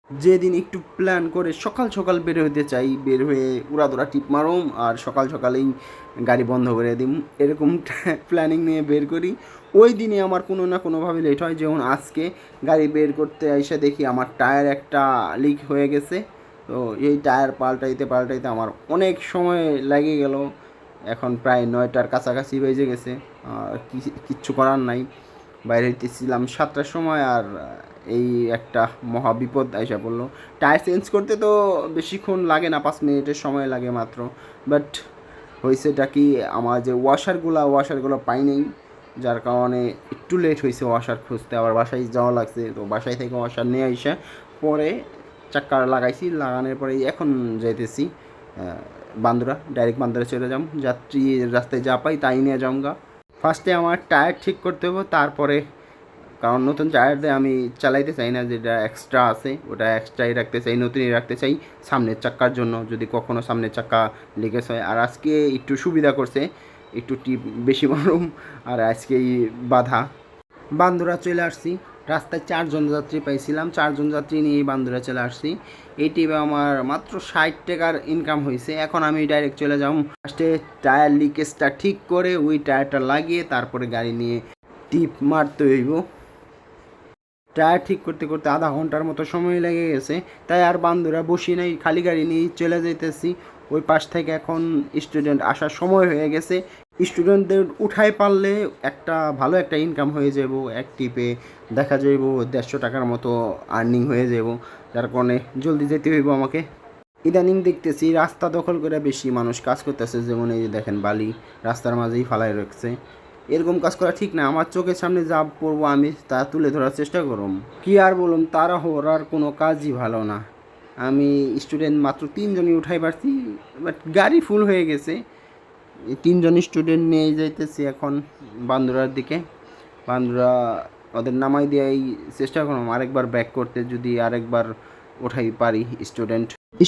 যেদিন একটু প্ল্যান করে সকাল সকাল বের হতে চাই, বের হয়ে উড়াদুরা টিপ মারুম আর সকাল সকালেই গাড়ি বন্ধ করে দিম, এরকম প্ল্যানিং নিয়ে বের করি। ওই দিনে আমার কোনো না কোনোভাবে লেট হয়। যেমন আজকে গাড়ি বের করতে এসে দেখি আমার টায়ার একটা লিক হয়ে গেছে। তো এই টায়ার পাল্টাইতে পাল্টাইতে আমার অনেক সময় লেগে গেল। এখন প্রায় 9টার কাছাকাছি বেজে গেছে। কিচ্ছু করার নাই। বাইরে হইতেছিলাম 7টার সময়, আর এই একটা মহা বিপদ আইসা পড়লো। টায়ার চেঞ্জ করতে তো বেশিক্ষণ লাগে না, 5 মিনিটের সময় লাগে মাত্র। বাট হয়েছেটা কি, আমার যে ওয়াশারগুলো পাই নেই, যার কারণে একটু লেট হয়েছে ওয়াশার খুঁজতে। আবার বাসায় যাওয়া লাগছে, তো বাসায় থেকে ওয়াশার নিয়ে আইসা পরে চাক্কা লাগাইছি। লাগানোর পরে এখন যাইতেছি বান্দুরা, ডাইরেক্ট বান্দুরা চলে যাম। যাত্রী রাস্তায় যা পাই তাই নিয়ে যামগা। ফার্স্টে আমার টায়ার ঠিক করতে হবে, তারপরে কারণ নতুন টায়ার দিয়ে আমি চালাইতে চাই না, যেটা এক্সট্রা আছে ওটা এক্সট্রাই রাখতে চাই, নতুনই রাখতে চাই সামনের চাক্কার জন্য, যদি কখনও সামনের চাক্কা লিকেজ হয়। আর আজকে একটু সুবিধা করছে, একটু টিপ বেশি মারুম। আর আজকেই বাধা বান্দুরা চলে আসছি। রাস্তায় 4জন যাত্রী পাইছিলাম, 4জন যাত্রী নিয়ে বান্দুরা চলে আসছি। এই টিপে আমার মাত্র 60 টাকার ইনকাম হয়েছে। এখন আমি ডাইরেক্ট চলে যাব ফার্স্টে টায়ার লিকেজটা ঠিক করে ওই টায়ারটা লাগিয়ে তারপরে গাড়ি নিয়ে টিপ মারতে হইব। টায়ার ঠিক করতে করতে আধা ঘন্টার মতো সময় লেগে গেছে। তাই আর বান্দুরা বসি নাই, খালি গাড়ি নিয়ে চলে যাইতেছি। ওই পাশ থেকে এখন স্টুডেন্ট আসার সময় হয়ে গেছে। স্টুডেন্টদের উঠাই পারলে একটা ভালো একটা ইনকাম হয়ে যাব। এক টিপে দেখা যাইব 150 টাকার মতো আর্নিং হয়ে যাব। যার কারণে জলদি যেতে হইব আমাকে। ইদানিং দেখতেছি রাস্তা দখল করে বেশি মানুষ কাজ করতেছে। যেমন এই যে দেখেন, বালি রাস্তার মাঝেই ফালাই রাখছে। এরকম কাজ করা ঠিক না। আমার চোখের সামনে যা পড়বো আমি তা তুলে ধরার চেষ্টা করুম। কি আর বলুন, তারা হওয়ার কোনো কাজই ভালো না। আমি স্টুডেন্ট মাত্র 3জনই উঠাই পারছি, বাট গাড়ি ফুল হয়ে গেছে। এই 3জন স্টুডেন্ট নিয়ে যাইতেছি এখন বান্দুরার দিকে। বান্দুরা ওদের নামাই দিয়েই চেষ্টা করুম আরেকবার ব্যাক করতে, যদি আরেকবার উঠাই পারি।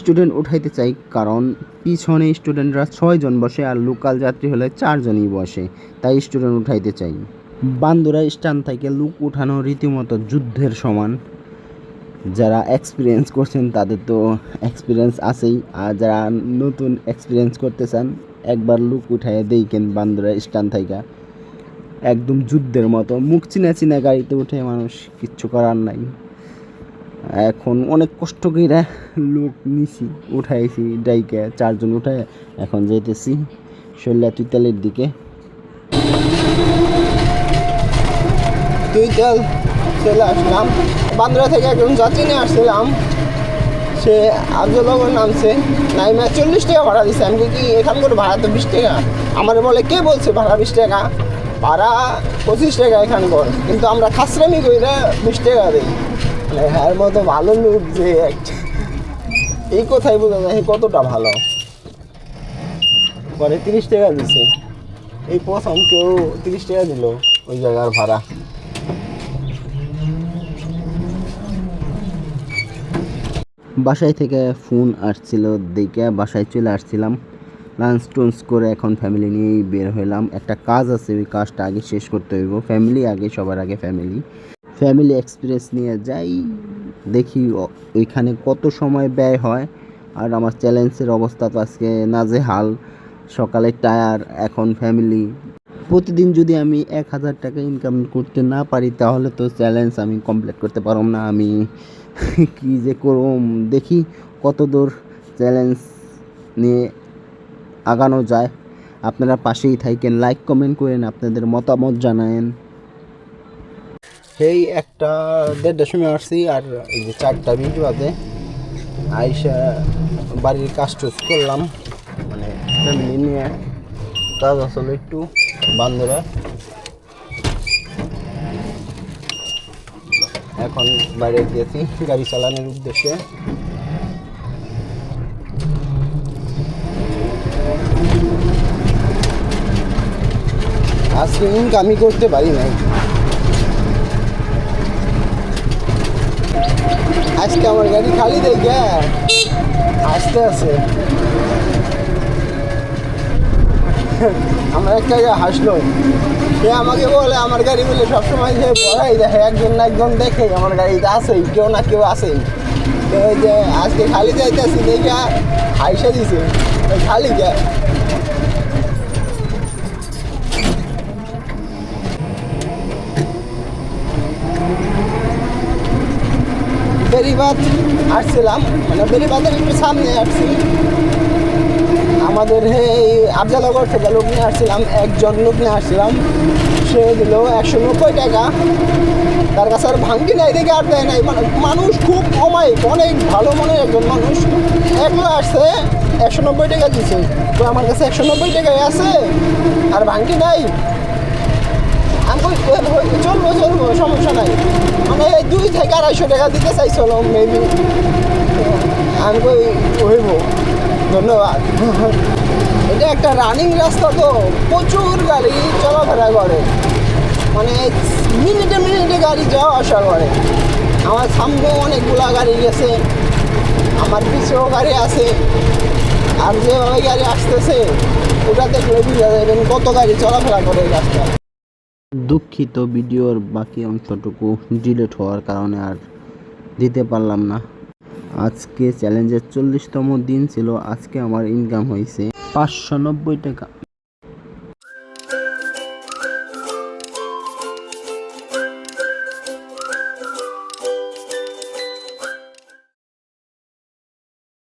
স্টুডেন্ট উঠাইতে চাই, কারণ পিছনে স্টুডেন্টরা 6জন বসে আর লোকাল যাত্রী হলে 4জনই বসে, তাই স্টুডেন্ট উঠাইতে চাই। বান্দুরা স্ট্যান্ড থেকে লোক উঠানো রীতিমতো যুদ্ধের সমান। যারা এক্সপিরিয়েন্স করছেন তাদের তো এক্সপিরিয়েন্স আছেই, আর যারা নতুন এক্সপিরিয়েন্স করতে চান একবার লোক উঠাইয়া দেখেন বান্দুরা স্ট্যান্ড থেকে। একদম যুদ্ধের মতো, মুখ চিনা চিনা গাড়িতে উঠে মানুষ, কিচ্ছু করার নাই। এখন অনেক কষ্ট করে লোক নিছি, উঠাইছি ডাইকে 4জন উঠায় এখন যাইতেছি শৈলা তুইতালের দিকে। তুইতাল চলে আসলাম। বান্দরা থেকে একজন যাত্রী নিয়ে আসছিলাম, সে আফজলগর নামছে, নাইমা 40 টাকা ভাড়া দিচ্ছে। আমি কি এখান করে ভাড়া তো 20 টাকা। আমার বলে কে বলছে ভাড়া 20 টাকা, ভাড়া 25 টাকা এখান কর, কিন্তু আমরা খাসরামি করে 20 টাকা দিই। মানে হ্যার মতো ভালো লোক যে এই কথাই বোঝা যায় কতটা ভালো। পরে 30 টাকা দিছে, এই প্রথম কেউ 30 টাকা দিল ওই জায়গার ভাড়া। বাসায় থেকে ফোন আসছিল দেখে বাসায় চলে আসছিলাম। লাঞ্চ টুঞ্চ করে এখন ফ্যামিলি নিয়েই বের হইলাম। একটা কাজ আছে, ওই কাজটা আগে শেষ করতে হইব। ফ্যামিলি আগে, সবার আগে ফ্যামিলি এক্সপিরিয়েন্স নিয়ে যাই, দেখি ওইখানে কত সময় ব্যয় হয়। আর আমার চ্যালেঞ্জের অবস্থা তো আজকে নাজেহাল। সকালে টায়ার, এখন ফ্যামিলি। প্রতিদিন যদি আমি 1000 টাকা ইনকাম করতে না পারি তাহলে তো চ্যালেঞ্জ আমি কমপ্লিট করতে পারব না। আমি কী যে করুম, দেখি কত দূর চ্যালেঞ্জ নিয়ে আগানো যায়। আপনারা পাশেই থাকেন, লাইক কমেন্ট করেন, আপনাদের মতামত জানায়েন। সেই 1:30টার সময় আসছি, আর এই যে 4টা 20 বাজে আইসা বাড়ির কাজ টুজ করলাম। মানে ফ্যামিলি নিয়ে কাজ আসলে একটু বান্দরা। এখন বাইরে গেছি গাড়ি চালানোর উদ্দেশ্যে। আজকে ইনকামই করতে পারি নাই। আজকে আমার গাড়ি খালি দেখে আসতে আছে। আমার একটা হাসলো, সে আমাকে বলে আমার গাড়ি বলে সবসময় যে বড়াই দেখে, একজন না একজন দেখে আমার গাড়িতে আসেই, কেউ না কেউ আসেই। ওই যে আজকে খালি যাইতেছি দেখা হাইসা দিছে খালি যা বেরিবাদ আসছিলাম, মানে বেরিবাদের একটু সামনে আসছি। আমাদের এই আফজালগড় থেকে লোক নিয়ে আসছিলাম, একজন লোক নিয়ে আসছিলাম, সে দিল 190 টাকা। তার কাছে আর ভাঙ্গি নাই দেখে আর দেয় নাই, মানে মানুষ খুব অমায়িক, অনেক ভালো মনের একজন মানুষ। একলা আসছে 190 টাকা দিছে, তো আমার কাছে 190 টাকাই আছে আর ভাঙ্গি নাই। আমি চলবো চলবো সমস্যা নাই, মানে 2 থেকে 250 টাকা দিতে চাইছিল মেবি। আমি কই হইব, ধন্যবাদ। এটা একটা রানিং রাস্তা, তো প্রচুর গাড়ি চলাফেরা করে, মানে মিনিটে মিনিটে গাড়ি যাওয়া আসা করে। আমার সামনেও অনেকগুলা গাড়ি গেছে, আমার পিছেও গাড়ি আছে, আর যেভাবে গাড়ি আসতেছে ওটা দেখলে বুঝা যাবেন কত গাড়ি চলাফেরা করে এই রাস্তা। দুঃখিত, ভিডিওর বাকি অংশটুকু ডিলিট হওয়ার কারণে আর দিতে পারলাম না। আজকে চ্যালেঞ্জের 40তম দিন ছিল। আজকে আমার ইনকাম হয়েছে 590 টাকা।